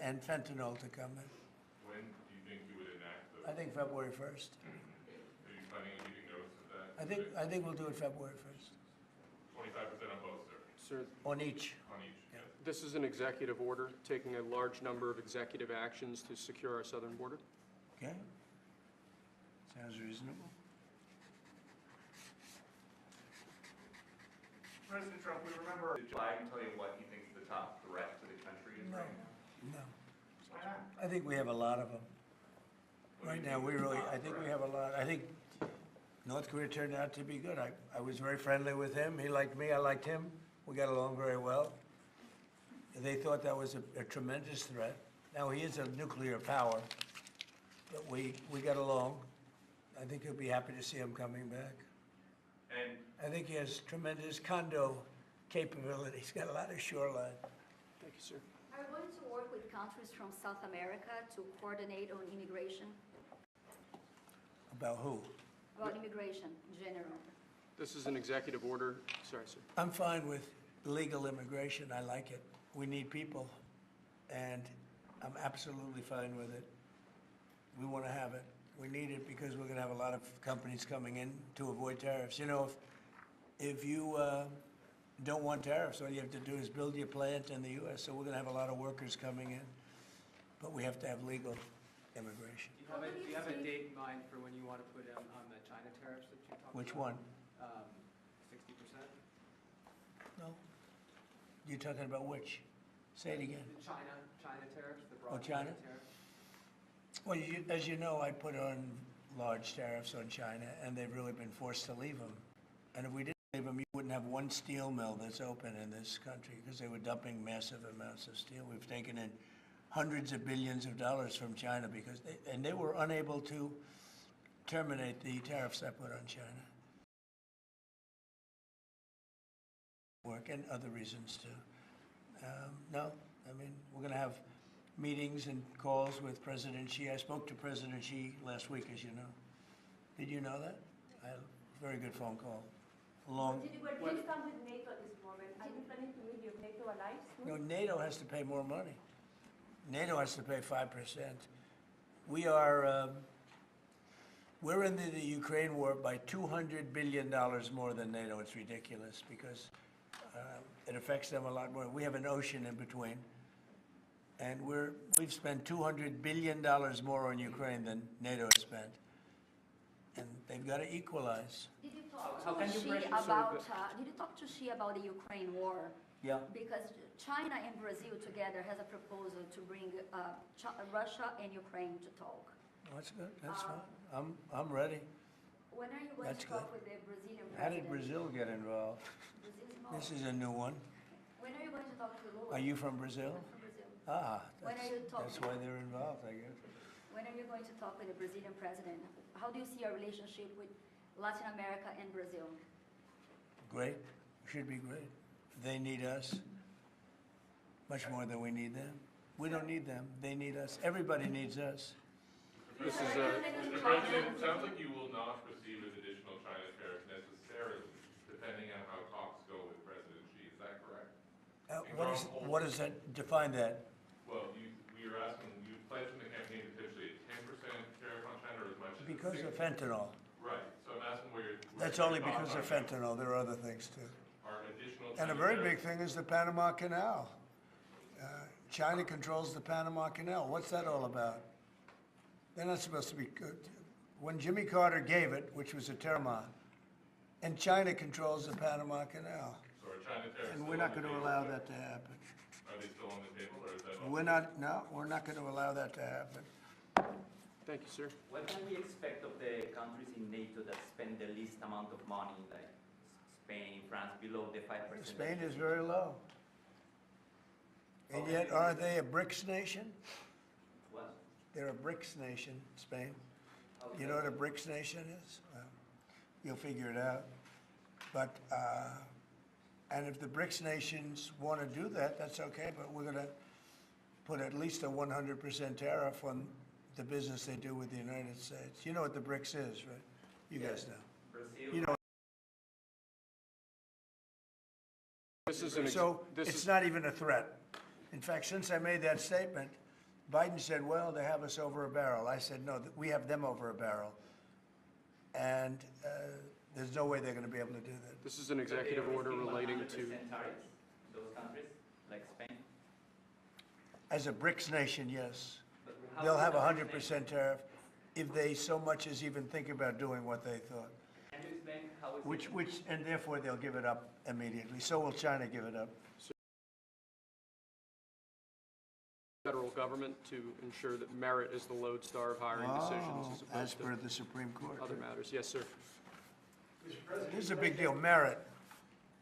and fentanyl to come in. When do you think you would enact those? I think February 1st. Are you planning on giving notice of that? I think we'll do it February 1st. 25% on both, sir? Sir, On each. On each? Yeah. this is an executive order taking a large number of executive actions to secure our southern border. Okay? Sounds reasonable. President Trump, we remember July and tell you what he thinks the top threat to the country is No. right now. No. Why not? I think we have a lot of them. Right now, I think we have a lot. I think North Korea turned out to be good. I was very friendly with him. He liked me, I liked him. We got along very well. They thought that was a tremendous threat. Now, he is a nuclear power, but we got along. I think he'll be happy to see him coming back. And I think he has tremendous condo capability. He's got a lot of shoreline. Thank you, sir. Are we going to work with countries from South America to coordinate on immigration? About who? About immigration in general? This is an executive order. Sorry, sir. I'm fine with legal immigration. I like it. We need people, and I'm absolutely fine with it. We want to have it. We need it because we're going to have a lot of companies coming in to avoid tariffs. You know, if you don't want tariffs, all you have to do is build your plant in the U.S. So we're going to have a lot of workers coming in, but we have to have legal immigration. Do you have a date in mind for when you want to put in on the China tariffs that you talked about? Which one? 60%? No? You're talking about which? Say it again. The China tariffs, the Oh, broad China? tariffs? Well, as you know, I put on large tariffs on China, and they've really been forced to leave them. And if we didn't leave them, you wouldn't have one steel mill that's open in this country because they were dumping massive amounts of steel. We've taken in hundreds of billions of dollars from China because they were unable to terminate the tariffs I put on China. Work and other reasons too. No, I mean, we're going to have meetings and calls with President Xi. I spoke to President Xi last week, as you know. Did you know that? I had a very good phone call. Did you come with NATO at this moment? Are you planning to meet your NATO allies? No, NATO has to pay more money. NATO has to pay 5%. We are, we're in the Ukraine war by $200 billion more than NATO. It's ridiculous because it affects them a lot more. We have an ocean in between. And we've spent $200 billion more on Ukraine than NATO has spent. And they've got to equalize. Did you talk How to can you Xi pressure- about? Did you talk to Xi about the Ukraine war? Yeah. Because China and Brazil together has a proposal to bring Russia and Ukraine to talk. That's good. That's fine. I'm ready. When are you going That's to talk good. with the Brazilian president? How did Brazil get involved? Brazil's involved. This is a new one. When are you going to talk to Lula? Are you from Brazil? I'm from Brazil. Ah, When are you that's talking? why they're involved, I guess. When are you going to talk with the Brazilian president? How do you see our relationship with Latin America and Brazil? Great. Should be great. They need us much more than we need them. We don't need them. They need us. Everybody needs us. This is Mr. President, it sounds like you will not proceed with additional China tariffs necessarily, depending on how talks go with President Xi. Is that correct? What does that, define that? Well, we are asking, you pledged in the campaign potentially a 10% tariff on China or as much as Because of 60%. fentanyl. Right, so I'm asking where you're. That's only because of fentanyl. There are other things too. Are additional. And a China very big tariffs- thing is the Panama Canal. China controls the Panama Canal. What's that all about? They're not supposed to be good. When Jimmy Carter gave it, which was a Panama, and China controls the Panama Canal. So are China tariffs? And we're not going to allow that to happen. Are they still on the table or is that? We're not going to allow that to happen. Thank you, sir. What can we expect of the countries in NATO that spend the least amount of money, like Spain, France, below the 5%? Spain is very low. And yet, are they a BRICS nation? What? They're a BRICS nation, Spain. How is You that? know what a BRICS nation is? You'll figure it out. But, and if the BRICS nations want to do that, that's okay, but we're going to put at least a 100% tariff on the business they do with the United States. You know what the BRICS is, right? You guys know. Brazil, You know. This is an So this it's is not even a threat. In fact, since I made that statement, Biden said, well, they have us over a barrel. I said, no, we have them over a barrel. And there's no way they're going to be able to do that. This is an executive order relating to, 100% tariffs, those countries, like Spain? As a BRICS nation, yes. But how They'll is have it a a 100% tariff if they so much as even think about doing what they thought. Can you explain how is it? And therefore they'll give it up immediately. So will China give it up. federal government to ensure that merit is the lodestar of hiring decisions as As opposed per to the Supreme Court. other matters. Yes, sir. This is a big deal, merit.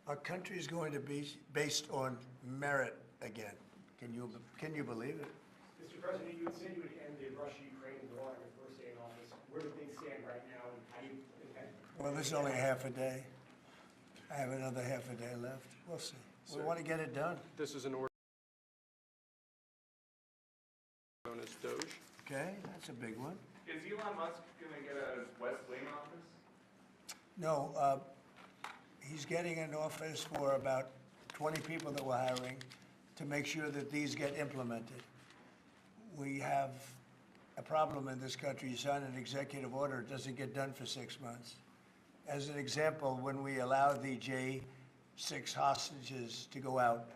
Our country is going to be based on merit again. Can you believe it? Mr. President, you had said you would end the Russia-Ukraine war on your first day in office. Where do things stand right now, and how do you intend? Well, this is only half a day. I have another half a day left. We'll see. We Sir. want to get it done, This is an order known as Doge. okay? That's a big one. Is Elon Musk gonna get a West Wing office? No, he's getting an office for about 20 people that we're hiring to make sure that these get implemented. We have a problem in this country. You sign an executive order, it doesn't get done for 6 months. As an example, when we allow the J6 hostages to go out,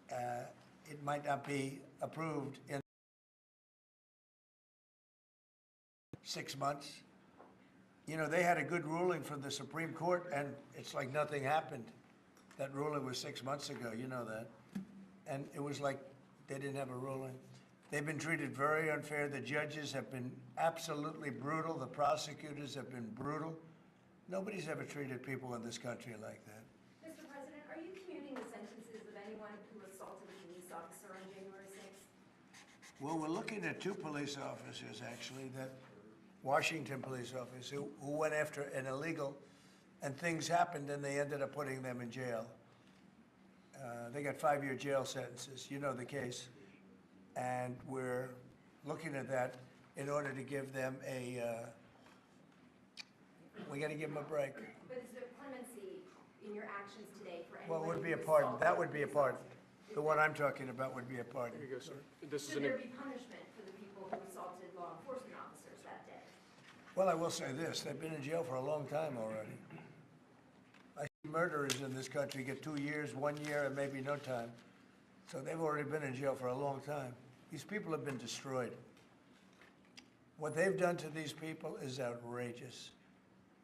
it might not be approved in 6 months. You know, they had a good ruling from the Supreme Court, and it's like nothing happened. That ruling was 6 months ago, you know that. And it was like they didn't have a ruling. They've been treated very unfair. The judges have been absolutely brutal. The prosecutors have been brutal. Nobody's ever treated people in this country like that. Mr. President, are you commuting the sentences of anyone who assaulted a police officer on January 6th? Well, we're looking at 2 police officers, actually, that Washington police officers who went after an illegal, and things happened, and they ended up putting them in jail. They got 5-year jail sentences. You know the case. And we're looking at that in order to give them we got to give them a break. But is there clemency in your actions today for anyone? Well, it would be a who pardon. assaulted That would be a police pardon. officer? The one I'm talking about would be a pardon. Here you go, sir. This is Should an, there be punishment for the people who assaulted law enforcement officers that day? Well, I will say this, they've been in jail for a long time already. I see murderers in this country get 2 years, 1 year, and maybe no time. So they've already been in jail for a long time. These people have been destroyed. What they've done to these people is outrageous.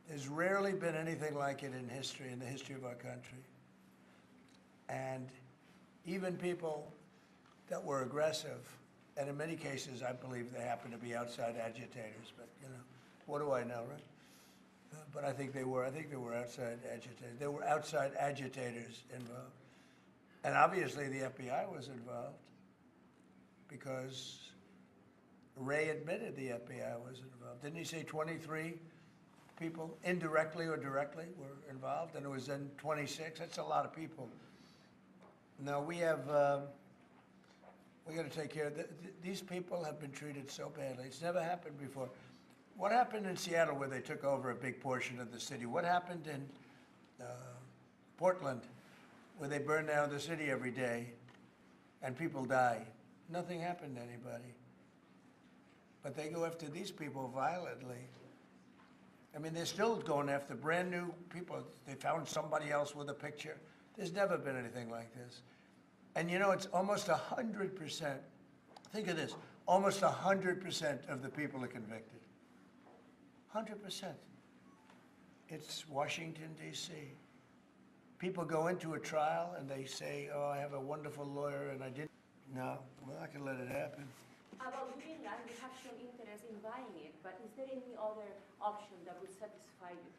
There's rarely been anything like it in history, in the history of our country. And even people that were aggressive, and in many cases, I believe they happen to be outside agitators, but, you know, what do I know, right? But I think they were outside agitators. There were outside agitators involved. And obviously the FBI was involved because Ray admitted the FBI was involved. Didn't he say 23 people indirectly or directly were involved, and it was then 26? That's a lot of people. Now we have, we got to take care of these people have been treated so badly. It's never happened before. What happened in Seattle where they took over a big portion of the city? What happened in Portland where they burn down the city every day and people die? Nothing happened to anybody. But they go after these people violently. I mean, they're still going after brand new people. They found somebody else with a picture. There's never been anything like this. And you know, it's almost 100%. Think of this, almost 100% of the people are convicted. 100%. It's Washington, D.C. People go into a trial and they say, oh, I have a wonderful lawyer and I didn't. No, we're not going to let it happen. About Greenland, we have shown interest in buying it, but is there any other option that would satisfy you?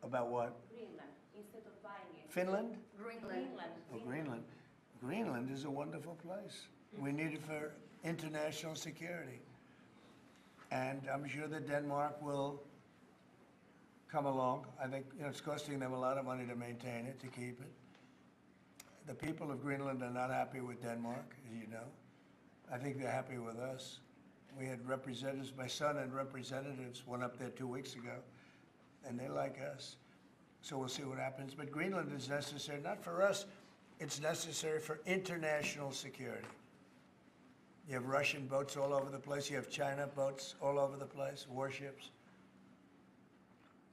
About what? Greenland, instead of buying it. Finland? Greenland. Oh, Greenland. Greenland is a wonderful place. We need it for international security. And I'm sure that Denmark will come along. I think, you know, it's costing them a lot of money to maintain it, to keep it. The people of Greenland are not happy with Denmark, as you know. I think they're happy with us. We had representatives, my son and representatives went up there 2 weeks ago, and they like us. So we'll see what happens. But Greenland is necessary, not for us, it's necessary for international security. You have Russian boats all over the place. You have China boats all over the place, warships.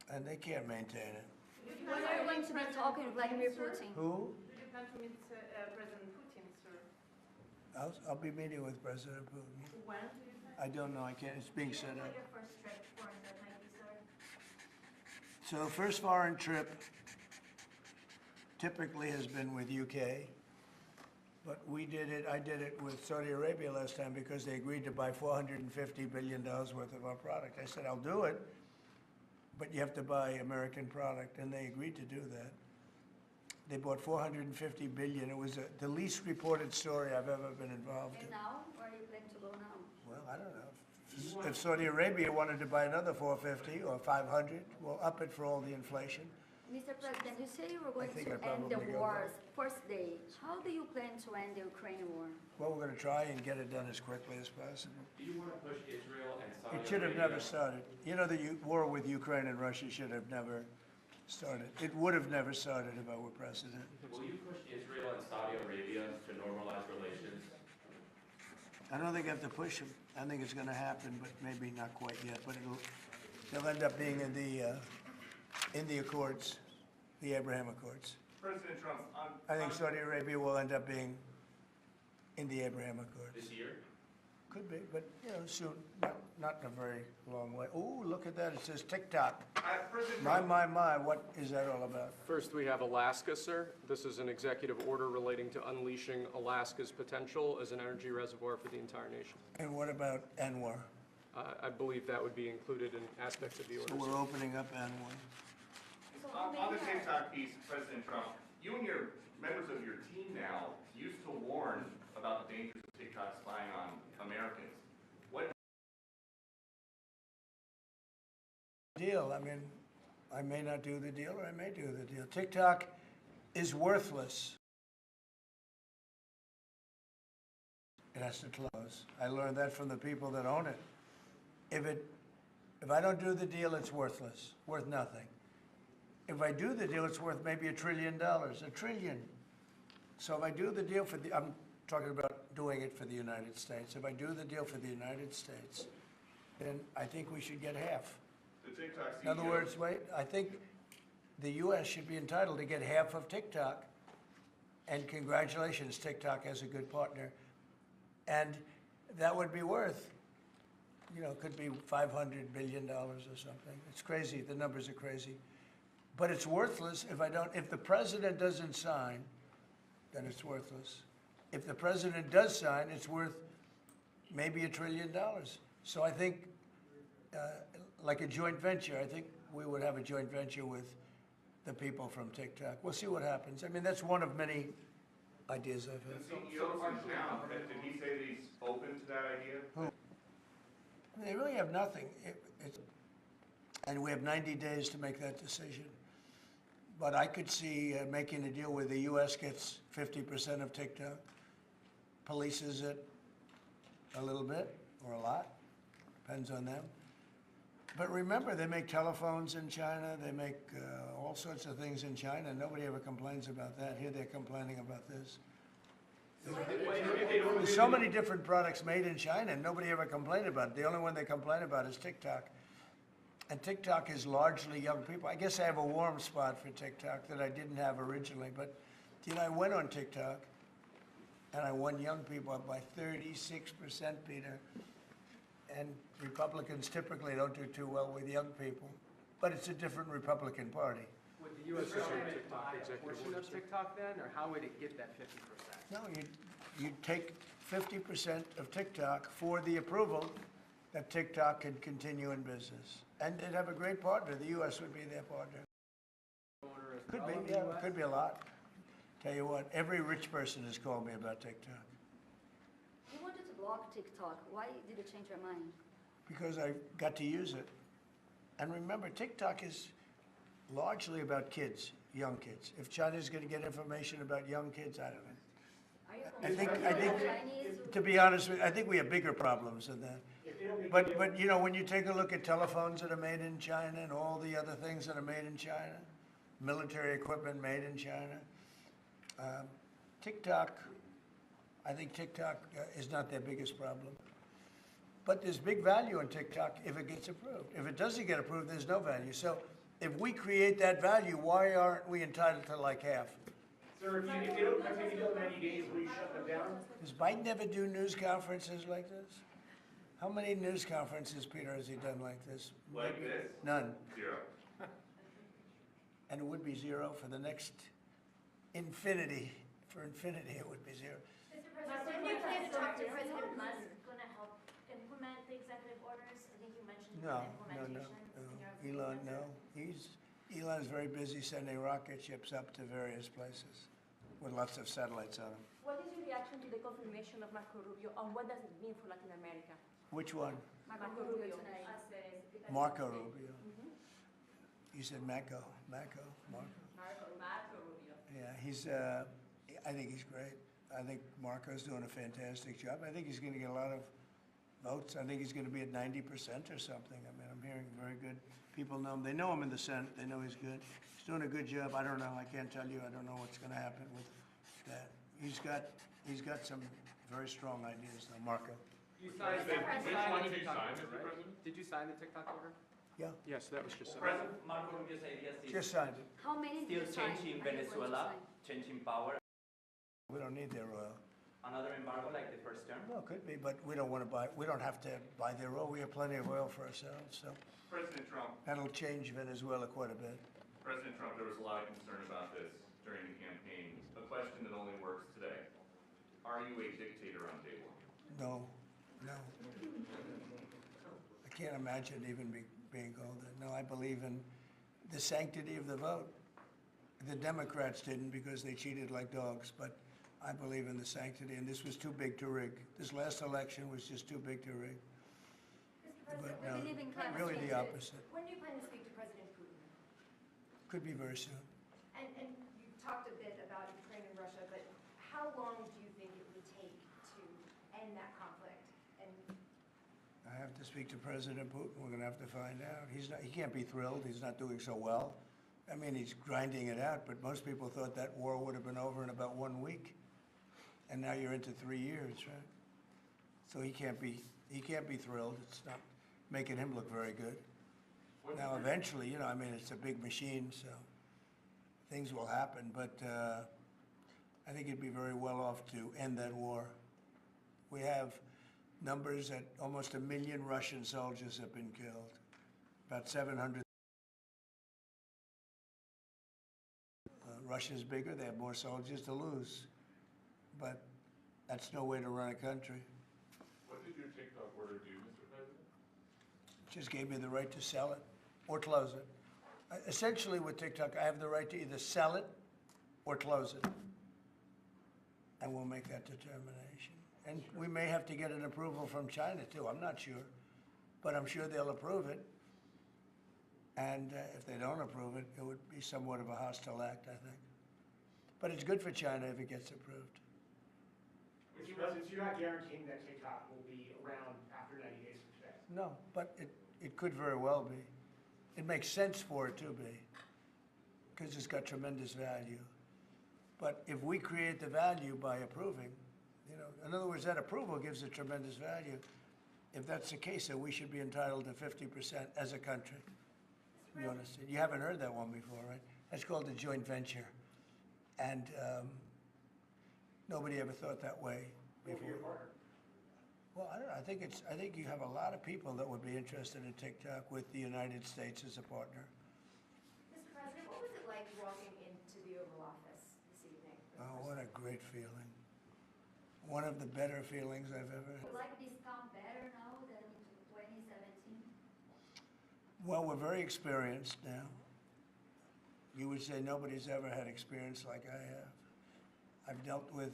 And they can't maintain it. When are you going to be talking to Vladimir Putin? Who? Do you plan to meet President Putin, sir? I'll be meeting with President Putin. When do you plan? I don't know, I can't, it's being set up. Your first trip foreign that might be, sir? So the first foreign trip typically has been with UK, but I did it with Saudi Arabia last time because they agreed to buy $450 billion worth of our product. I said, I'll do it, but you have to buy American product, and they agreed to do that. They bought $450 billion. It was the least reported story I've ever been involved in. And now, where are you planning to go now? Well, I don't know. If Saudi Arabia wanted to buy another 450 or 500, we'll up it for all the inflation. Mr. President, you say you were going think to I end the probably go wars first day. How do you plan to end the Ukraine war? Well, we're going to try and get it done as quickly as possible. Do you want to push Israel and Saudi Arabia? It should have never started. You know, the war with Ukraine and Russia should have never started. It would have never started if I were president. Will you push Israel and Saudi Arabia to normalize relations? I don't think I have to push them. I think it's going to happen, but maybe not quite yet. But they'll end up being in the Accords, the Abraham Accords. President Trump, I think Saudi Arabia will end up being in the Abraham Accords. This year? Could be, but, you know, soon, not in a very long way. Ooh, look at that, it says TikTok. President Trump, My, what is that all about? First, we have Alaska, sir. This is an executive order relating to unleashing Alaska's potential as an energy reservoir for the entire nation. And what about Anwar? I believe that would be included in aspects of the So order. we're opening up Anwar. So on the maybe TikTok piece, President Trump, you and your members of your team now used to warn about the dangers of TikTok spying on Americans. What Deal, I mean, I may not do the deal or I may do the deal. TikTok is worthless. It has to close. I learned that from the people that own it. If I don't do the deal, it's worthless, worth nothing. If I do the deal, it's worth maybe $1 trillion, $1 trillion. So if I do the deal I'm talking about doing it for the United States. If I do the deal for the United States, then I think we should get half. the TikTok CEO... In other words, I think the U.S. should be entitled to get half of TikTok. And congratulations, TikTok has a good partner. And that would be worth, you know, could be $500 billion or something. It's crazy, the numbers are crazy. But it's worthless if the president doesn't sign, then it's worthless. If the president does sign, it's worth maybe $1 trillion. So I think, like a joint venture, I think we would have a joint venture with the people from TikTok. We'll see what happens. I mean, that's one of many ideas I've had. The CEO is now, did he say that he's open to that idea? They really have nothing. And we have 90 days to make that decision. But I could see making a deal where the U.S. gets 50% of TikTok, polices it a little bit or a lot, depends on them. But remember, they make telephones in China, they make all sorts of things in China, and nobody ever complains about that. Here they're complaining about this. There's so many different products made in China, and nobody ever complained about it. The only one they complain about is TikTok. And TikTok is largely young people. I guess I have a warm spot for TikTok that I didn't have originally. But, you know, I went on TikTok, and I won young people up by 36%, Peter. And Republicans typically don't do too well with young people. But it's a different Republican Party. Would the U.S. government TikTok buy a executive portion order, of sir? TikTok then, or how would it get that 50%? No, you take 50% of TikTok for the approval that TikTok can continue in business. And they'd have a great partner. The U.S. would be their partner. Could be, yeah, it could be a lot. Tell you what, every rich person has called me about TikTok. You wanted to block TikTok. Why did you change your mind? Because I got to use it. And remember, TikTok is largely about kids, young kids. If China's going to get information about young kids, I don't know. Are you I think, Chinese? to be honest with you, I think we have bigger problems than that. But you know, when you take a look at telephones that are made in China and all the other things that are made in China, military equipment made in China, TikTok, I think TikTok is not their biggest problem. But there's big value in TikTok if it gets approved. If it doesn't get approved, there's no value. So if we create that value, why aren't we entitled to like half? Sir, if they don't take it till 90 days, will you shut them down? Does Biden ever do news conferences like this? How many news conferences, Peter, has he done like this? Like this? None. 0. And it would be 0 for the next infinity. For infinity, it would be 0. Mr. President, when do you plan to talk to President Musk Musk? going to help implement the executive orders? I think you mentioned No, implementation. Elon, no. Elon's very busy sending rocket ships up to various places with lots of satellites on them. What is your reaction to the confirmation of Marco Rubio, and what does it mean for Latin America? Which one? Marco Rubio. Marco Rubio. You said Marco. Marco. Rubio. Yeah, I think he's great. I think Marco's doing a fantastic job. I think he's going to get a lot of votes. I think he's going to be at 90% or something. I mean, I'm hearing very good. People know him. They know him in the Senate. They know he's good. He's doing a good job. I don't know. I can't tell you. I don't know what's going to happen with that. He's got some very strong ideas, though, Marco. You signed Which one the did you TikTok sign, order, Mr. right? President? Did you sign the TikTok order? Yeah, Yes, that was just. President Marco Rubio's ideas is just signed it. How many still did you sign? changing I just want to Venezuela, sign. changing power, We don't need their oil. another embargo like the first term. Well, it could be, but we don't want to buy. We don't have to buy their oil. We have plenty of oil for ourselves, so President Trump, that'll change Venezuela quite a bit. President Trump, there was a lot of concern about this during the campaign. A question that only works today. Are you a dictator on day one? No. I can't imagine even being called that. No, I believe in the sanctity of the vote. The Democrats didn't because they cheated like dogs, but I believe in the sanctity, and this was too big to rig. This last election was just too big to rig. Mr. But President, no, We believe in climate really change. the opposite. when do you plan to speak to President Putin? Could be very soon. And you talked a bit about Ukraine and Russia, but how long do you think it would take to end that conflict? And I have to speak to President Putin. We're going to have to find out. He can't be thrilled. He's not doing so well. I mean, he's grinding it out, but most people thought that war would have been over in about 1 week. And now you're into 3 years, right? So he can't be thrilled. It's not making him look very good. Now, eventually, I mean, it's a big machine, so things will happen, but I think he'd be very well off to end that war. We have numbers that almost 1 million Russian soldiers have been killed, about 700. Russia's bigger, they have more soldiers to lose, but that's no way to run a country. What did your TikTok order do, Mr. President? Just gave me the right to sell it or close it. Essentially with TikTok, I have the right to either sell it or close it. And we'll make that determination. And we may have to get an approval from China too, I'm not sure. But I'm sure they'll approve it. And if they don't approve it, it would be somewhat of a hostile act, I think. But it's good for China if it gets approved. Mr. President, so you're not guaranteeing that TikTok will be around after 90 days from today? No, but it could very well be. It makes sense for it to be, because it's got tremendous value. But if we create the value by approving, in other words, that approval gives it tremendous value. If that's the case, then we should be entitled to 50% as a country. You understand? You haven't heard that one before, right? That's called a joint venture. And nobody ever thought that way before. Well, I don't know. I think you have a lot of people that would be interested in TikTok with the United States as a partner. Mr. President, what was it like walking into the Oval Office this evening? Oh, what a great feeling. One of the better feelings I've ever had. You like this town better now than 2017? Well, we're very experienced now. You would say nobody's ever had experience like I have. I've dealt with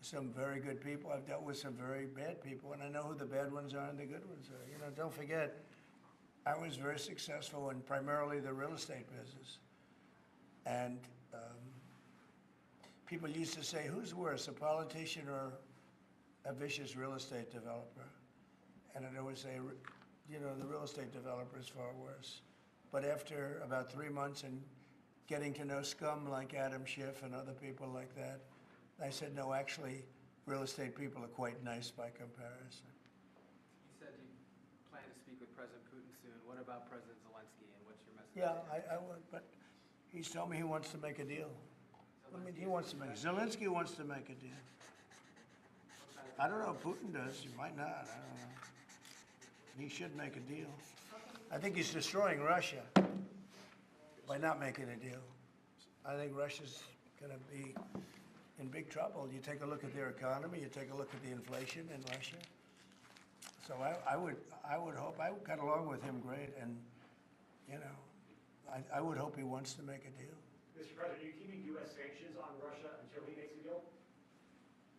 some very good people. I've dealt with some very bad people, and I know who the bad ones are and the good ones are. Don't forget, I was very successful in primarily the real estate business. And people used to say, who's worse, a politician or a vicious real estate developer? And I'd always say, the real estate developer is far worse. But after about 3 months and getting to know scum like Adam Schiff and other people like that, I said, no, actually, real estate people are quite nice by comparison. You said you plan to speak with President Putin soon. What about President Zelensky, and what's your message? Yeah, I would, but he's told me he wants to make a deal. I mean, Zelensky wants to make a deal. I don't know if Putin does, he might not, I don't know. He should make a deal. I think he's destroying Russia by not making a deal. I think Russia's gonna be in big trouble. You take a look at their economy, you take a look at the inflation in Russia. So I would hope, I got along with him great, and, you know, I would hope he wants to make a deal. Mr. President, are you keeping U.S. sanctions on Russia until he makes a deal?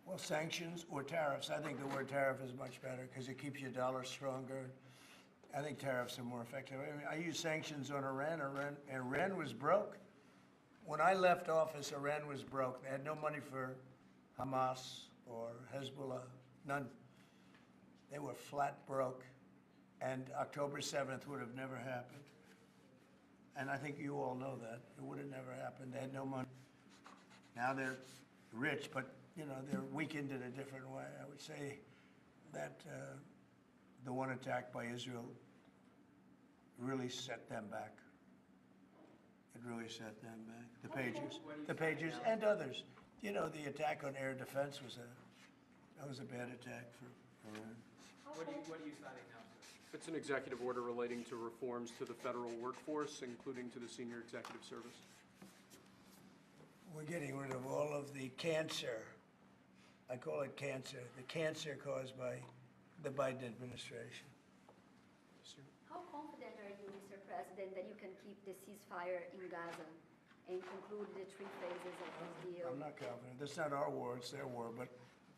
Well, sanctions or tariffs, I think the word tariff is much better because it keeps your dollar stronger. I think tariffs are more effective. I mean, I use sanctions on Iran. Iran was broke. When I left office, Iran was broke. They had no money for Hamas or Hezbollah, none. They were flat broke, and October 7th would have never happened. And I think you all know that. It would have never happened. They had no money. Now they're rich, but, you know, they're weakened in a different way. I would say that the one attack by Israel really set them back. It really set them back. The Pagers, and others. You know, the attack on air defense was a bad attack for Iran. What are you signing now, sir? It's an executive order relating to reforms to the federal workforce, including to the senior executive service. We're getting rid of all of the cancer. I call it cancer. The cancer caused by the Biden administration. How confident are you, Mr. President, that you can keep the ceasefire in Gaza and conclude the 3 phases of this deal? I'm not confident. That's not our war, it's their war, but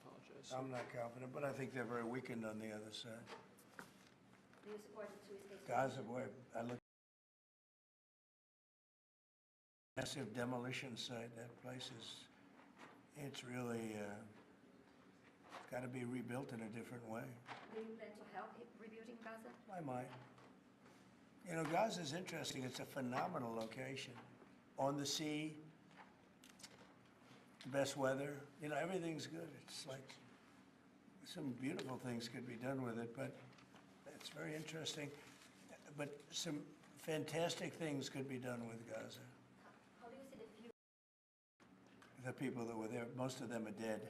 Apologize. I'm not confident. But I think they're very weakened on the other side. Do you support the 2-state Gaza, boy, I look. Massive demolition site, that place is, it's really, it's got to be rebuilt in a different way. Do you plan to help rebuilding Gaza? I might. You know, Gaza's interesting. It's a phenomenal location. On the sea, the best weather. You know, everything's good. It's like some beautiful things could be done with it, but it's very interesting. But some fantastic things could be done with Gaza. How do you see the future? The people that were there, most of them are dead,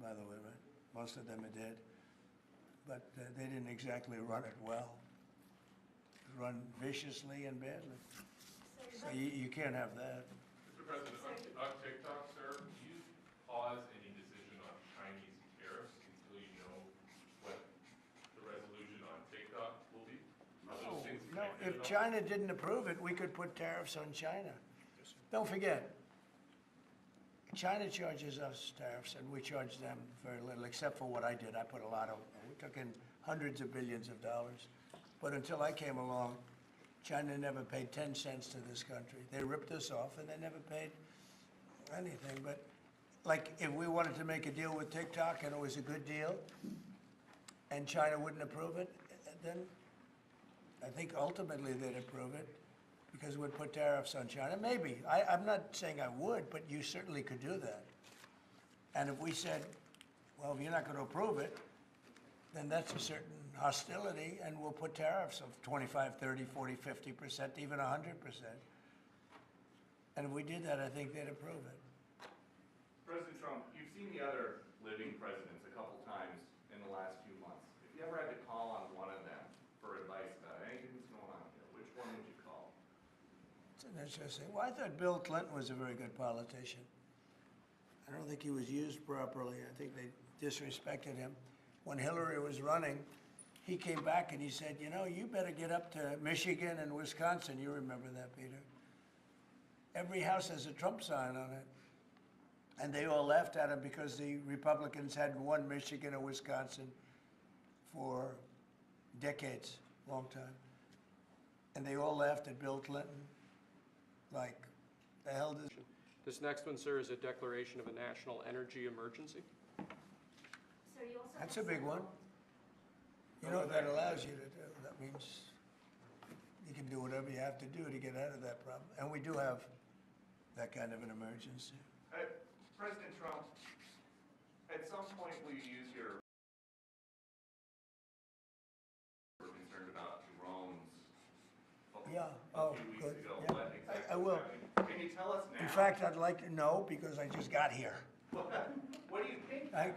by the way, right? Most of them are dead. But they didn't exactly run it well. Run viciously and badly. So you can't have that. Mr. President, on TikTok, sir, do you pause any decision on Chinese tariffs until you know what the resolution on TikTok will be? Are those things No, connected if at all? China didn't approve it, we could put tariffs on China. Don't forget, China charges us tariffs, and we charge them very little, except for what I did. I put a lot of, we took in hundreds of billions of dollars. But until I came along, China never paid 10 cents to this country. They ripped us off, and they never paid anything. But like, if we wanted to make a deal with TikTok, and it was a good deal, and China wouldn't approve it, then I think ultimately they'd approve it, because we'd put tariffs on China. Maybe. I'm not saying I would, but you certainly could do that. And if we said, well, if you're not going to approve it, then that's a certain hostility, and we'll put tariffs of 25, 30, 40, 50%, even 100%. And if we did that, I think they'd approve it. President Trump, you've seen the other living presidents a couple times in the last few months. If you ever had to call on one of them for advice about anything that's going on here, which one would you call? It's an interesting. Well, I thought Bill Clinton was a very good politician. I don't think he was used properly. I think they disrespected him. When Hillary was running, he came back and he said, you know, you better get up to Michigan and Wisconsin. You remember that, Peter. Every house has a Trump sign on it. And they all laughed at him because the Republicans hadn't won Michigan or Wisconsin for decades, long time. And they all laughed at Bill Clinton. Like, the hell does... This next one, sir, is a declaration of a national energy emergency. Sir, you also That's a have big one. You know what that allows you to do? That means you can do whatever you have to do to get out of that problem. And we do have that kind of an emergency. President Trump, At some point, will you use your, we're concerned about drones. Yeah, A oh, few weeks good, ago. yeah. What exactly I was will. happening? Can you tell us now? In fact, I'd like to know because I just got here. What do you think? I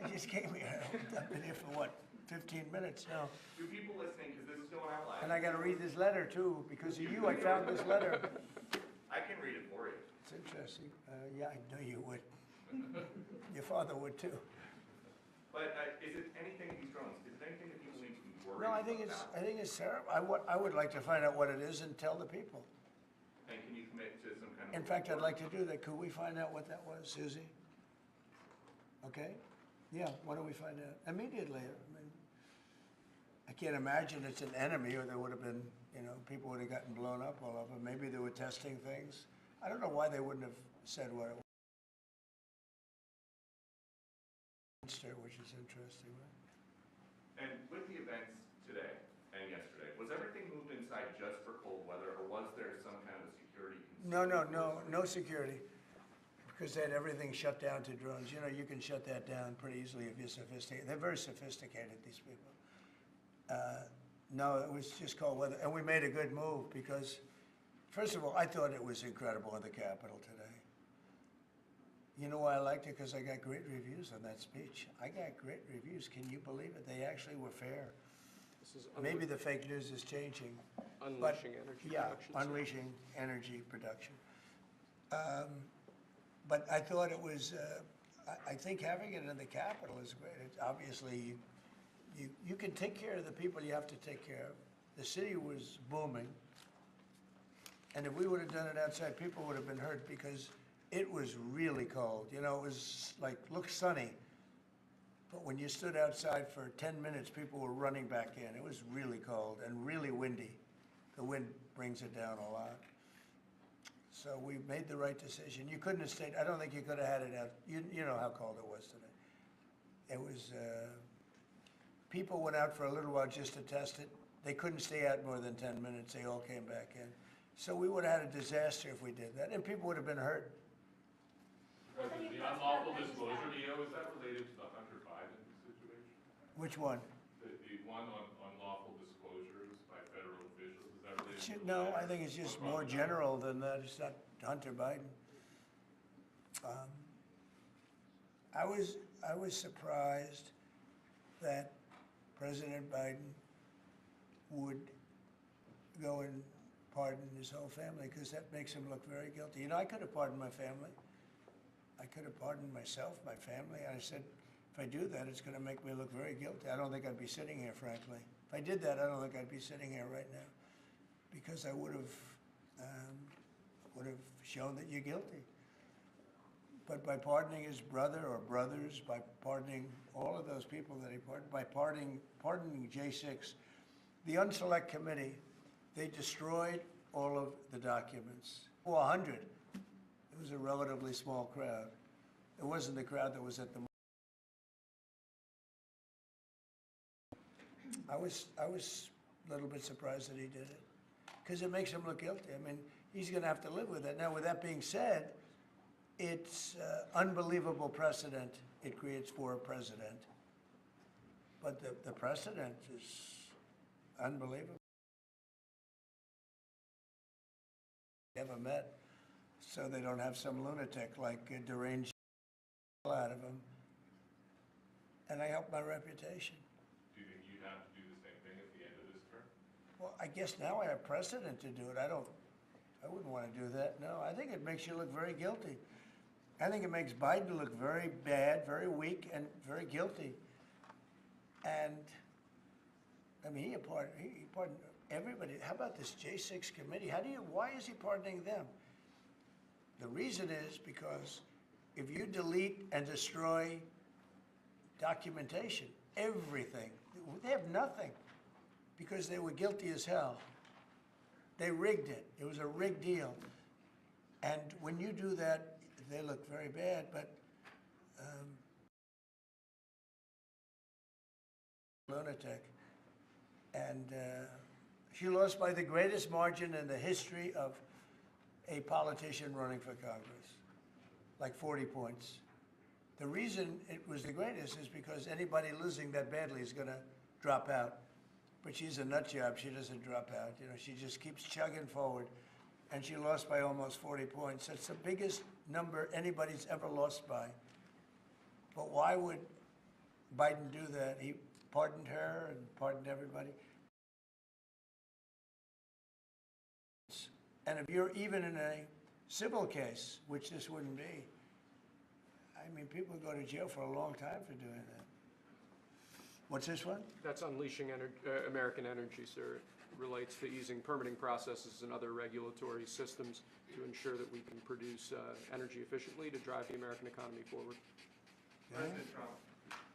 just came here. I've been here for what, 15 minutes now. Do people listening, because this is going out live? And I gotta read this letter too. Because of you, I found this letter. I can read it for you. It's interesting. Yeah, I knew you would. Your father would too. But is it anything of these drones? Is it anything that people need to be worried No, about? I think it's terrible. I would like to find out what it is and tell the people. And can you commit to some kind of? In fact, I'd like to do that. Could we find out what that was, Susie? Okay? Yeah, why don't we find out immediately? I mean, I can't imagine it's an enemy or there would have been, people would have gotten blown up all over. Maybe they were testing things. I don't know why they wouldn't have said what it was, which is interesting, right? And with the events today and yesterday, was everything moved inside just for cold weather, or was there some kind of security concern? No security. Because they had everything shut down to drones. You can shut that down pretty easily if you're sophisticated. They're very sophisticated, these people. No, it was just cold weather. And we made a good move because, first of all, I thought it was incredible in the Capitol today. You know why I liked it? Because I got great reviews on that speech. I got great reviews. Can you believe it? They actually were fair. This is Maybe the fake news is changing. unleashing energy production. Yeah, unleashing energy production. But I thought it was, I think having it in the Capitol is great. It's obviously, you can take care of the people you have to take care of. The city was booming. And if we would have done it outside, people would have been hurt because it was really cold. It was like, looked sunny. But when you stood outside for 10 minutes, people were running back in. It was really cold and really windy. The wind brings it down a lot. So we made the right decision. You couldn't have stayed, I don't think you could have had it out. You know how cold it was today. It was, people went out for a little while just to test it. They couldn't stay out more than 10 minutes. They all came back in. So we would have had a disaster if we did that, and people would have been hurt. President, the unlawful disclosure deal, is that related to the Hunter Biden situation? Which one? The one on unlawful disclosures by federal officials, is that related to? No, I think it's just more general than that. It's not Hunter Biden. I was surprised that President Biden would go and pardon his whole family, because that makes him look very guilty. I could have pardoned my family. I could have pardoned myself, my family. I said, if I do that, it's going to make me look very guilty. I don't think I'd be sitting here, frankly. If I did that, I don't think I'd be sitting here right now, because I would have shown that you're guilty. But by pardoning his brother or brothers, by pardoning all of those people that he pardoned, by pardoning J6, the Unselect Committee, they destroyed all of the documents. 100. It was a relatively small crowd. It wasn't the crowd that was at the. I was a little bit surprised that he did it, because it makes him look guilty. I mean, he's going to have to live with it. Now, with that being said, it's unbelievable precedent it creates for a president. But the precedent is unbelievable. Never met, so they don't have some lunatic like deranged out of them. And I help my reputation. Do you think you'd have to do the same thing at the end of this term? Well, I guess now I have precedent to do it. I wouldn't want to do that. No, I think it makes you look very guilty. I think it makes Biden look very bad, very weak, and very guilty. And I mean, he pardoned everybody. How about this J6 committee? Why is he pardoning them? The reason is because if you delete and destroy documentation, everything, they have nothing, because they were guilty as hell. They rigged it. It was a rigged deal. And when you do that, they look very bad, but lunatic. And she lost by the greatest margin in the history of a politician running for Congress, like 40 points. The reason it was the greatest is because anybody losing that badly is going to drop out. But she's a nut job. She doesn't drop out. You know, she just keeps chugging forward. And she lost by almost 40 points. That's the biggest number anybody's ever lost by. But why would Biden do that? He pardoned her and pardoned everybody. And if you're even in a civil case, which this wouldn't be, I mean, people go to jail for a long time for doing that. What's this one? That's unleashing American energy, sir. It relates to easing permitting processes and other regulatory systems to ensure that we can produce energy efficiently to drive the American economy forward. President Trump,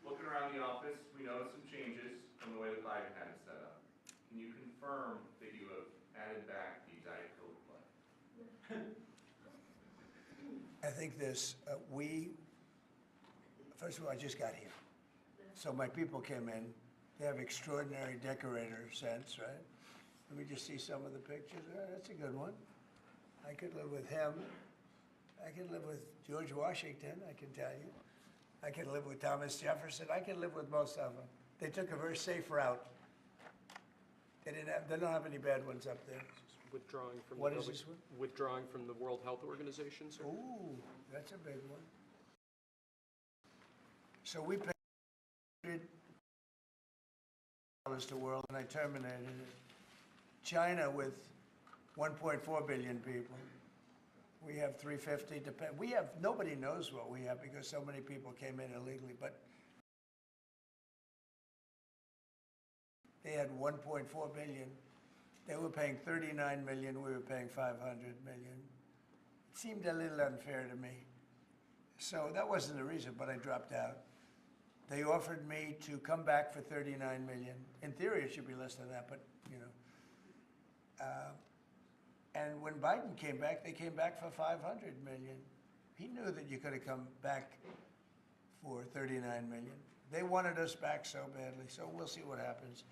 looking around the office, we noticed some changes from the way that Biden had it set up. Can you confirm that you have added back the Diet Coke play? I think this, first of all, I just got here. So my people came in. They have extraordinary decorator sense, right? Let me just see some of the pictures. Oh, that's a good one. I could live with him. I could live with George Washington, I can tell you. I could live with Thomas Jefferson. I could live with most of them. They took a very safe route. They don't have any bad ones up there. Withdrawing from What the is this one? Withdrawing from the World Health Organization, sir. Ooh, that's a big one. So we paid $100 to the world, and I terminated it. China with 1.4 billion people. We have 350. Nobody knows what we have because so many people came in illegally, but they had 1.4 billion. They were paying 39 million. We were paying 500 million. It seemed a little unfair to me. So that wasn't the reason, but I dropped out. They offered me to come back for 39 million. In theory, it should be less than that, but you know. And when Biden came back, they came back for 500 million. He knew that you could have come back for 39 million. They wanted us back so badly, so we'll see what happens.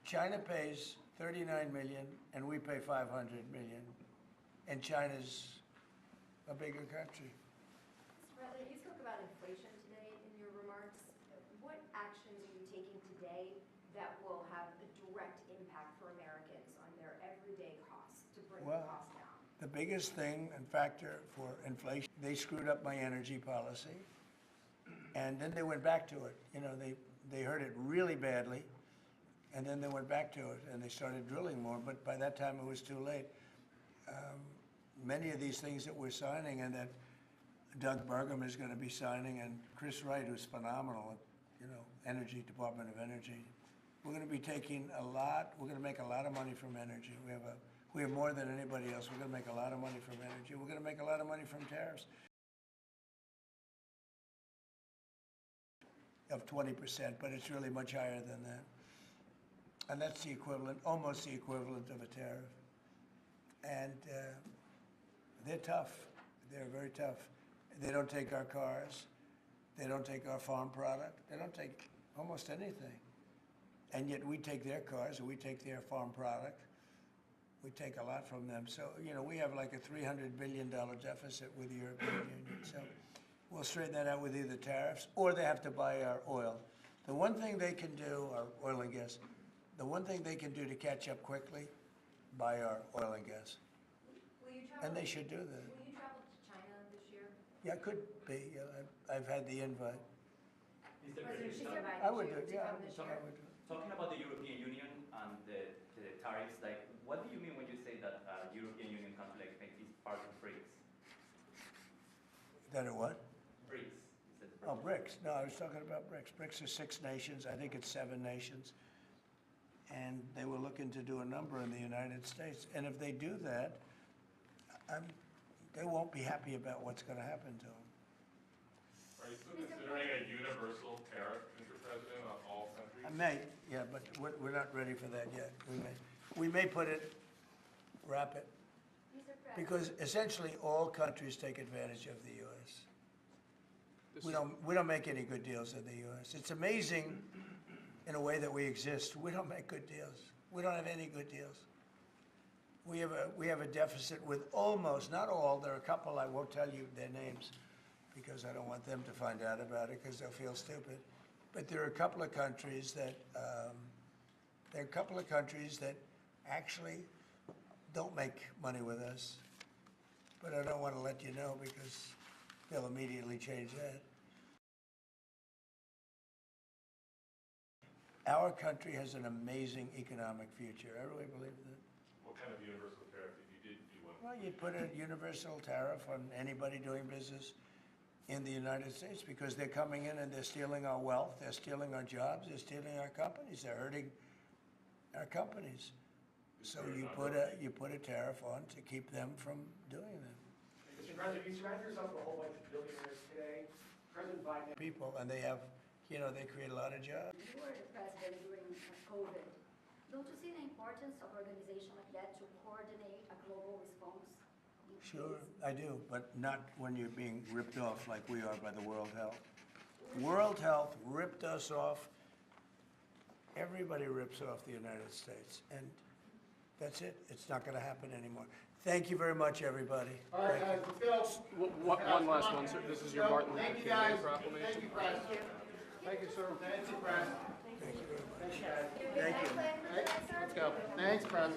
China pays 39 million, and we pay 500 million. And China's a bigger country. Mr. President, you spoke about inflation today in your remarks. What actions are you taking today that will have a direct impact for Americans on their everyday costs to bring the cost down? The biggest thing and factor for inflation, they screwed up my energy policy, and then they went back to it. You know, they heard it really badly, and then they went back to it, and they started drilling more, but by that time it was too late. Many of these things that we're signing and that Doug Burgum is going to be signing, and Chris Wright, who's phenomenal, you know, Department of Energy. We're going to be taking we're going to make a lot of money from energy. We have more than anybody else. We're going to make a lot of money from energy. We're going to make a lot of money from tariffs of 20%, but it's really much higher than that. And that's the equivalent, almost the equivalent of a tariff. And they're tough. They're very tough. They don't take our cars. They don't take our farm product. They don't take almost anything. And yet we take their cars, and we take their farm product. We take a lot from them. So, you know, we have like a $300 billion deficit with the European Union. So we'll straighten that out with either tariffs, or they have to buy our oil. The one thing they can do, our oil and gas, the one thing they can do to catch up quickly, buy our oil and gas. Will you travel, And they should do that. Will you travel to China this year? Yeah, it could be. I've had the invite. Mr. President, she's President, invited I would you do it, to yeah. come this year. I would do it. talking about the European Union and the tariffs, like, what do you mean when you say that European Union country like Spain is part of BRICS? That are what? BRICS. You said Oh, BRICS. No, I was talking about BRICS. BRICS are 6 nations. I think it's 7 nations. And they were looking to do a number in the United States. And if they do that, they won't be happy about what's going to happen to them. Are you still considering a universal tariff, Mr. President, on all countries? I may, yeah, but we're not ready for that yet. We may wrap it, Mr. President. because essentially all countries take advantage of the U.S. We don't make any good deals in the U.S. It's amazing in a way that we exist. We don't make good deals. We don't have any good deals. We have a deficit with almost, not all, there are a couple, I won't tell you their names because I don't want them to find out about it because they'll feel stupid. But there are a couple of countries that, actually don't make money with us. But I don't want to let you know because they'll immediately change that. Our country has an amazing economic future. I really believe that. What kind of universal tariff if you did do one? Well, you'd put a universal tariff on anybody doing business in the United States because they're coming in and they're stealing our wealth, they're stealing our jobs, they're stealing our companies, they're hurting our companies. So you put a tariff on to keep them from doing that. Mr. President, you surround yourself with a whole bunch of billionaires today. President Biden. People, and they have, they create a lot of jobs. You were the president during COVID. Don't you see the importance of organization like that to coordinate a global response? Sure, I do, but not when you're being ripped off like we are by the World Health. World Health ripped us off. Everybody rips off the United States, and that's it. It's not going to happen anymore. Thank you very much, everybody. All right, guys, let's go. One last one, sir. This is your Martin Luther King Day proclamation. Thank you, Press. Thank you, sir. Thank you, Press. Thank you very much. Thanks, guys. Thank you. Let's go. Thanks, Press.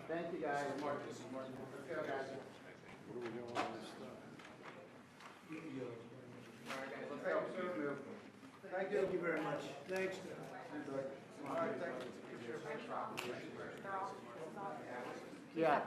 Thank you, guys. Let's go, guys. What are we doing on this stuff? All right, guys, let's go. Thank you. Thank you very much. Thanks. All right, thank you. Yeah.